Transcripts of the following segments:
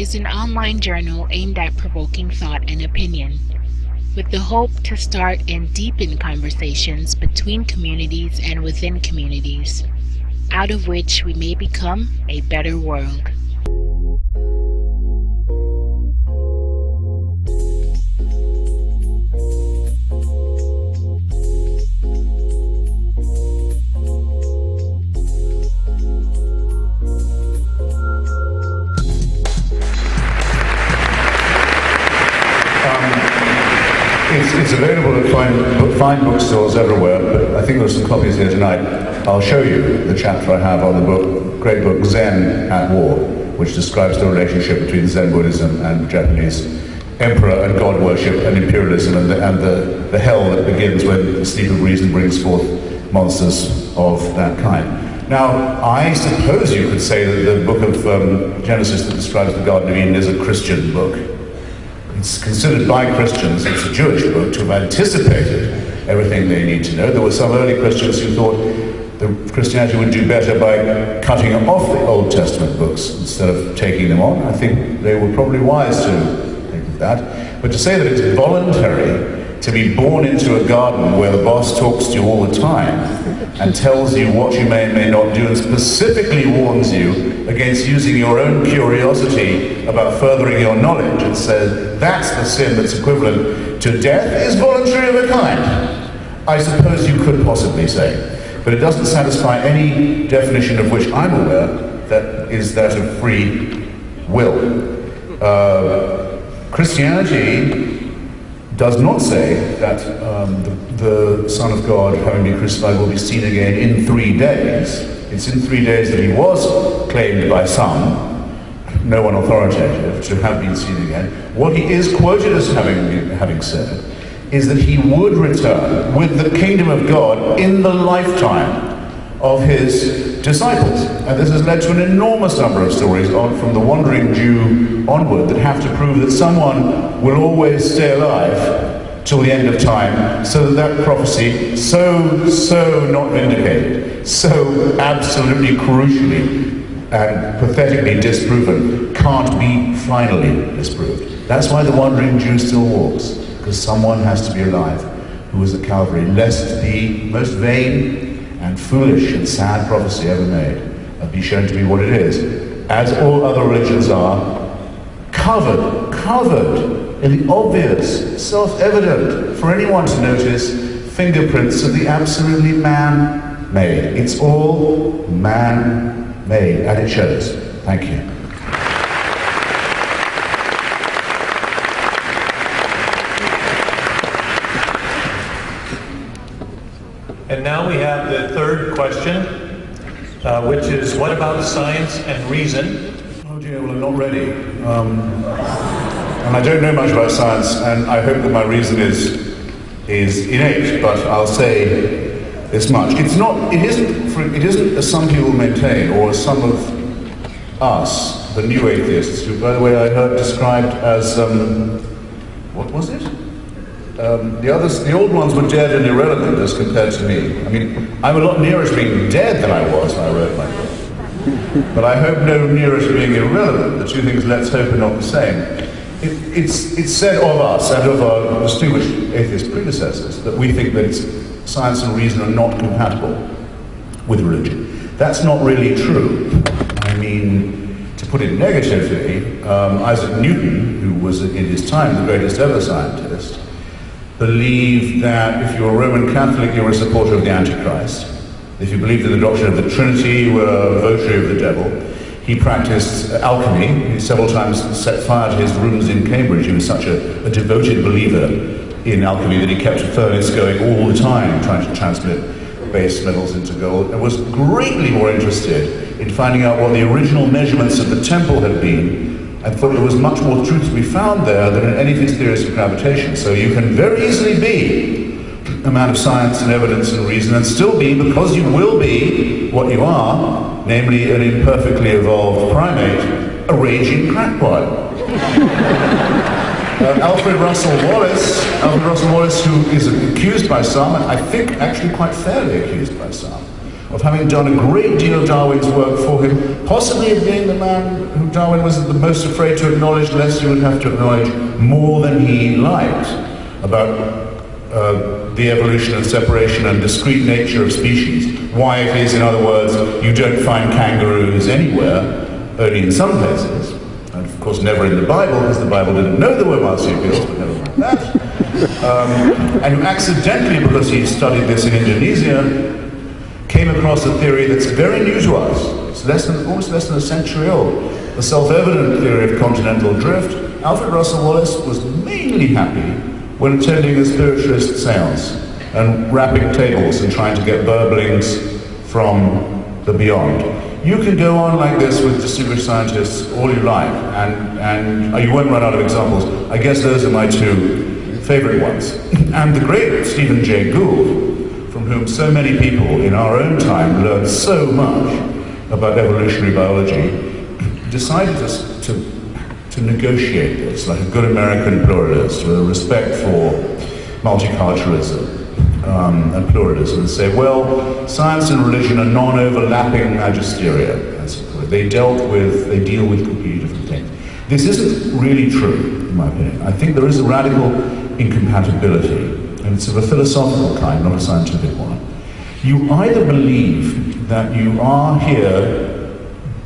is an online journal aimed at provoking thought and opinion, with the hope to start and deepen conversations between communities and within communities, out of which we may become a better world. It's available at fine bookstores everywhere, but I think there are some copies here tonight. I'll show you the chapter I have on the book, great book, Zen at War, which describes the relationship between Zen Buddhism and Japanese emperor and god worship and imperialism and the hell that begins when the sleep of reason brings forth monsters of that kind. Now, I suppose you could say that the book of Genesis that describes the Garden of Eden is a Christian book. It's considered by Christians, it's a Jewish book, to have anticipated everything they need to know. There were some early Christians who thought that Christianity would do better by cutting off the Old Testament books instead of taking them on. I think they were probably wise to think of that. But to say that it's voluntary to be born into a garden where the boss talks to you all the time and tells you what you may and may not do and specifically warns you against using your own curiosity about furthering your knowledge and says that's the sin that's equivalent to death is voluntary of a kind, I suppose you could possibly say. But it doesn't satisfy any definition of which I'm aware that is that of free will. Christianity does not say that the Son of God, having been crucified, will be seen again in 3 days. It's in 3 days that he was claimed by some, no one authoritative, to have been seen again. What he is quoted as having said is that he would return with the kingdom of God in the lifetime of his disciples. And this has led to an enormous number of stories from the wandering Jew onward that have to prove that someone will always stay alive till the end of time, so that prophecy, so not vindicated, so absolutely crucially and pathetically disproven, can't be finally disproved. That's why the wandering Jew still walks, because someone has to be alive who was at Calvary, lest the most vain and foolish and sad prophecy ever made be shown to be what it is, as all other religions are, covered in the obvious, self-evident, for anyone to notice, fingerprints of the absolutely man-made. It's all man-made, and it shows. Thank you. And now we have the third question, which is, what about science and reason? Oh dear, well, I'm not ready. And I don't know much about science, and I hope that my reason is innate, but I'll say this much. It isn't as some people maintain, or as some of us, the new atheists, who, by the way, I heard described as, what was it? The old ones were dead and irrelevant as compared to me. I mean, I'm a lot nearer to being dead than I was when I wrote my book. But I hope no nearer to being irrelevant. The two things, let's hope, are not the same. It's said of us and of our distinguished atheist predecessors that we think that science and reason are not compatible with religion. That's not really true. I mean, to put it negatively, Isaac Newton, who was in his time the greatest ever scientist, believed that if you're a Roman Catholic, you're a supporter of the Antichrist. If you believed in the doctrine of the Trinity, you were a votary of the devil. He practiced alchemy. He several times set fire to his rooms in Cambridge. He was such a devoted believer in alchemy that he kept a furnace going all the time, trying to transmit base metals into gold, and was greatly more interested in finding out what the original measurements of the temple had been, and thought there was much more truth to be found there than in any of his theories of gravitation. So you can very easily be a man of science and evidence and reason and still be, because you will be what you are, namely an imperfectly evolved primate, a raging crackpot. Alfred Russel Wallace, who is accused by some, and I think actually quite fairly accused by some, of having done a great deal of Darwin's work for him, possibly of being the man who Darwin was the most afraid to acknowledge, lest he would have to acknowledge more than he liked about the evolution and separation and discrete nature of species. Why it is, in other words, you don't find kangaroos anywhere, only in some places. And of course never in the Bible, because the Bible didn't know there were marsupials, but never mind that. And who accidentally, because he studied this in Indonesia, came across a theory that's very new to us. It's almost less than a century old. The self-evident theory of continental drift. Alfred Russel Wallace was mainly happy when attending a spiritualist seance and rapping tables and trying to get burblings from the beyond. You can go on like this with distinguished scientists all you like, and you won't run out of examples. I guess those are my two favorite ones. And the great Stephen Jay Gould, from whom so many people in our own time learned so much about evolutionary biology, decided to negotiate this like a good American pluralist with a respect for multiculturalism and pluralism, and say, well, science and religion are non-overlapping magisteria, as it were. They deal with completely different things. This isn't really true, in my opinion. I think there is a radical incompatibility, and it's of a philosophical kind, not a scientific one. You either believe that you are here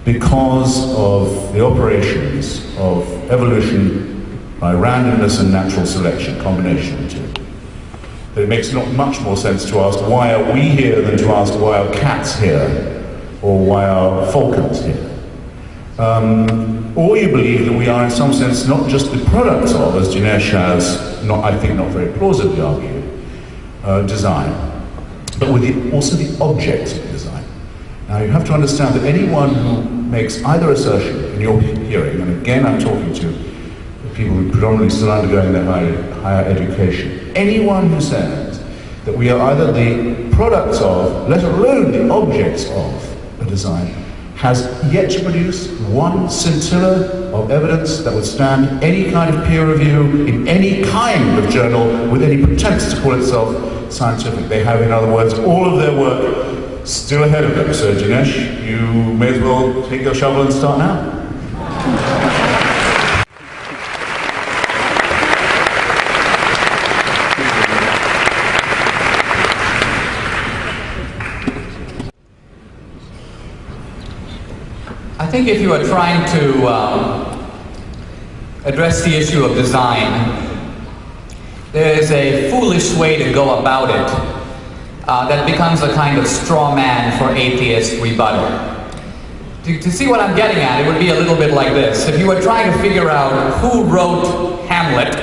because of the operations of evolution by randomness and natural selection, combination of the two. That it makes not much more sense to ask, why are we here, than to ask, why are cats here, or why are falcons here? Or you believe that we are in some sense not just the products of, as Dinesh has, I think not very plausibly argued, design, but also the objects of design. Now you have to understand that anyone who makes either assertion in your hearing, and again I'm talking to people who predominantly still undergoing their higher education, anyone who says that we are either the products of, let alone the objects of, a design, has yet to produce one scintilla of evidence that would stand any kind of peer review in any kind of journal with any pretense to call itself scientific. They have, in other words, all of their work still ahead of them. So Dinesh, you may as well take your shovel and start now. I think if you are trying to address the issue of design, there is a foolish way to go about it that becomes a kind of straw man for atheist rebuttal. To see what I'm getting at, it would be a little bit like this. If you were trying to figure out who wrote Hamlet,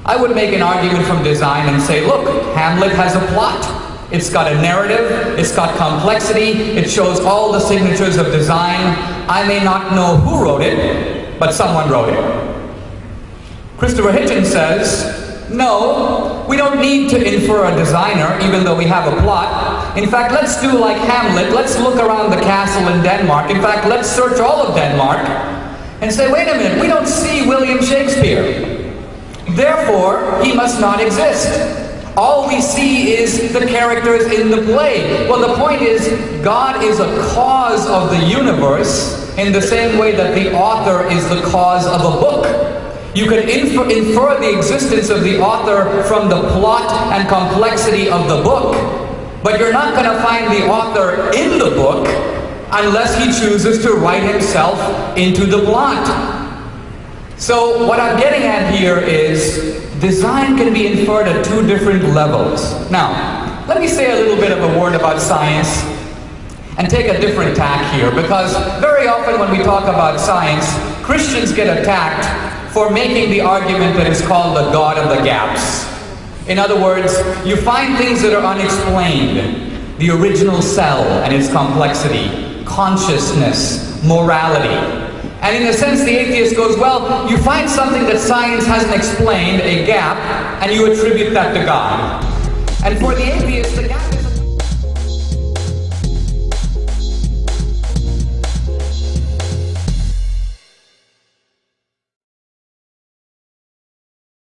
I would make an argument from design and say, look, Hamlet has a plot. It's got a narrative, it's got complexity, it shows all the signatures of design. I may not know who wrote it, but someone wrote it. Christopher Hitchens says, no, we don't need to infer a designer, even though we have a plot. In fact, let's do like Hamlet. Let's look around the castle in Denmark. In fact, let's search all of Denmark and say, wait a minute, we don't see William Shakespeare. Therefore, he must not exist. All we see is the characters in the play. Well, the point is, God is a cause of the universe in the same way that the author is the cause of a book. You can infer the existence of the author from the plot and complexity of the book, but you're not going to find the author in the book unless he chooses to write himself into the plot. So what I'm getting at here is design can be inferred at two different levels. Now, let me say a little bit of a word about science and take a different tack here, because very often when we talk about science, Christians get attacked for making the argument that is called the God of the gaps. In other words, you find things that are unexplained. The original cell and its complexity, consciousness, morality. And in a sense, the atheist goes, well, you find something that science hasn't explained, a gap, and you attribute that to God. And for the atheist, the gap